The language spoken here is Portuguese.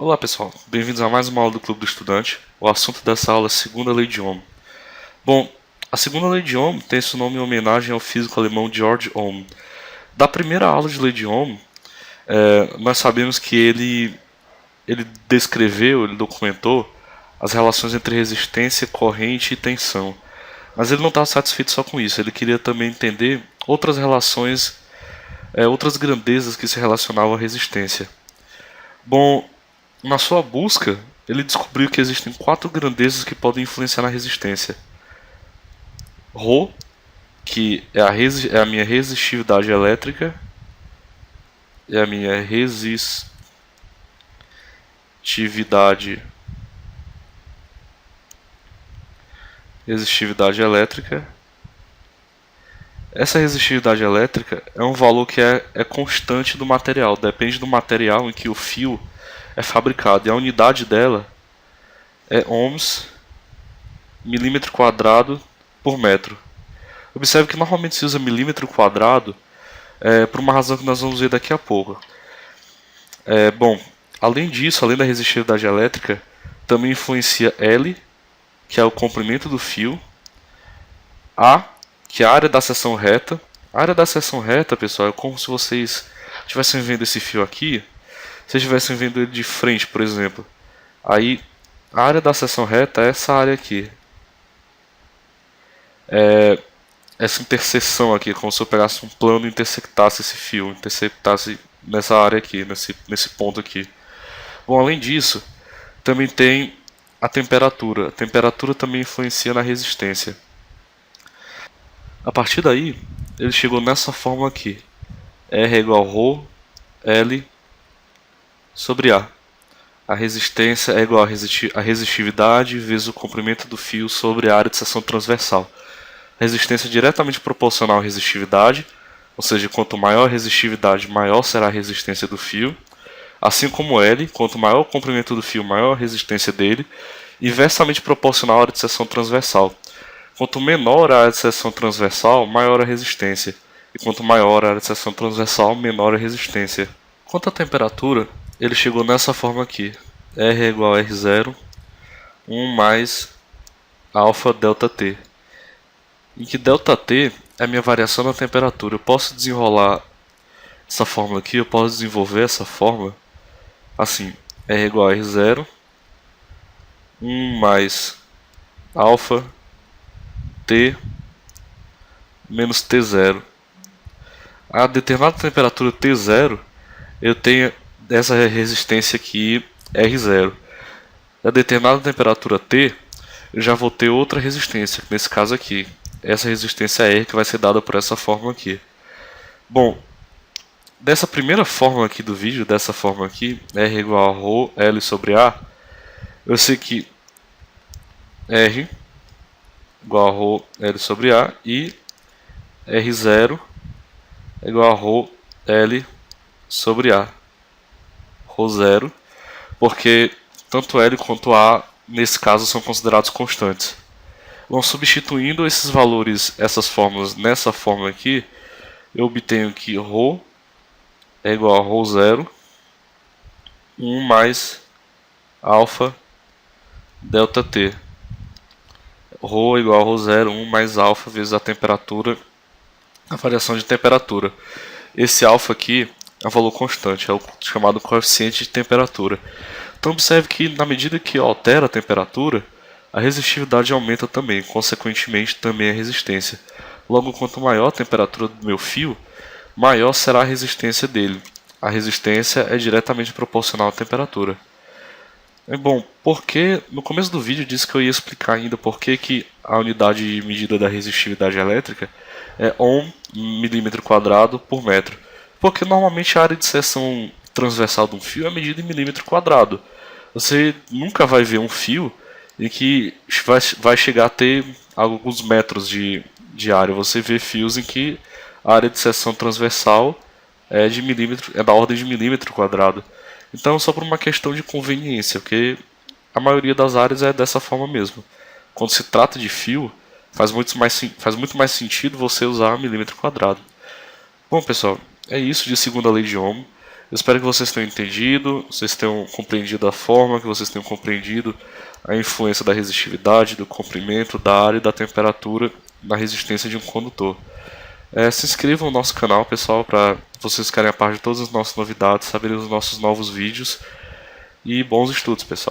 Olá pessoal, bem-vindos a mais uma aula do Clube do Estudante. O assunto dessa aula é a segunda lei de Ohm. Bom, a segunda lei de Ohm tem esse nome em homenagem ao físico alemão George Ohm. Da primeira aula de lei de Ohm, nós sabemos que ele descreveu, ele documentou as relações entre resistência, corrente e tensão. Mas ele não estava satisfeito só com isso, ele queria também entender outras relações, outras grandezas que se relacionavam à resistência. Bom, na sua busca, ele descobriu que existem quatro grandezas que podem influenciar na resistência. Rho, que é a minha resistividade elétrica, é a minha resistividade elétrica. Essa resistividade elétrica é um valor que é constante do material, depende do material em que o fio é fabricado, e a unidade dela é ohms, milímetro quadrado por metro. Observe que normalmente se usa milímetro quadrado por uma razão que nós vamos ver daqui a pouco. Bom, além disso, além da resistividade elétrica, também influencia L, que é o comprimento do fio, A, que é a área da seção reta. A área da seção reta, pessoal, é como se vocês estivessem vendo esse fio aqui, se vocês estivessem vendo ele de frente, por exemplo. Aí, a área da seção reta é essa área aqui. Essa interseção aqui, como se eu pegasse um plano e intersectasse esse fio, intersectasse nessa área aqui, nesse ponto aqui. Bom, além disso, também tem a temperatura. A temperatura também influencia na resistência. A partir daí, ele chegou nessa fórmula aqui. R é igual a ρ L sobre A. A resistência é igual a resistividade vezes o comprimento do fio sobre a área de seção transversal. Resistência é diretamente proporcional à resistividade, ou seja, quanto maior a resistividade, maior será a resistência do fio. Assim como L, quanto maior o comprimento do fio, maior a resistência dele, inversamente proporcional à área de seção transversal. Quanto menor a área de seção transversal, maior a resistência, e quanto maior a área de seção transversal, menor a resistência. Quanto à temperatura, ele chegou nessa forma aqui. R é igual a R0, 1 mais alfa delta T. Em que ΔT é a minha variação na temperatura. Eu posso desenrolar essa fórmula aqui, eu posso desenvolver essa fórmula assim: R igual a R0, 1 mais alfa T menos T0. A determinada temperatura T0, eu tenho essa resistência aqui R0. A determinada temperatura T, eu já vou ter outra resistência, nesse caso aqui. Essa resistência R que vai ser dada por essa fórmula aqui. Bom, dessa primeira fórmula aqui do vídeo, dessa fórmula aqui, R igual a ρ L sobre A, eu sei que R igual a ρ L sobre A e R0 é igual a ρ L sobre A. ρ0, porque tanto L quanto A, nesse caso, são considerados constantes. Bom, substituindo esses valores, essas fórmulas nessa fórmula aqui, eu obtenho que ρ é igual a ρ0, 1 mais alfa delta T. Ρ é igual a ρ0, 1 mais alfa vezes a temperatura, a variação de temperatura. Esse alfa aqui é um valor constante, é o chamado coeficiente de temperatura. Então observe que na medida que altera a temperatura, a resistividade aumenta também, consequentemente também a resistência. Logo, quanto maior a temperatura do meu fio, maior será a resistência dele. A resistência é diretamente proporcional à temperatura. Bom, porque no começo do vídeo eu disse que eu ia explicar ainda por que a unidade de medida da resistividade elétrica é ohm milímetro quadrado por metro. Porque normalmente a área de seção transversal de um fio é medida em milímetro quadrado. Você nunca vai ver um fio em que vai chegar a ter alguns metros de área. Você vê fios em que a área de seção transversal é da ordem de milímetro quadrado. Então, só por uma questão de conveniência, porque a maioria das áreas é dessa forma mesmo. Quando se trata de fio, faz muito mais sentido você usar milímetro quadrado. Bom, pessoal, é isso de segunda lei de Ohm. Eu espero que vocês tenham entendido, vocês tenham compreendido a forma, que vocês tenham compreendido a influência da resistividade, do comprimento, da área e da temperatura na resistência de um condutor. Se inscrevam no nosso canal, pessoal, para vocês ficarem a par de todas as nossas novidades, saberem os nossos novos vídeos. E bons estudos, pessoal.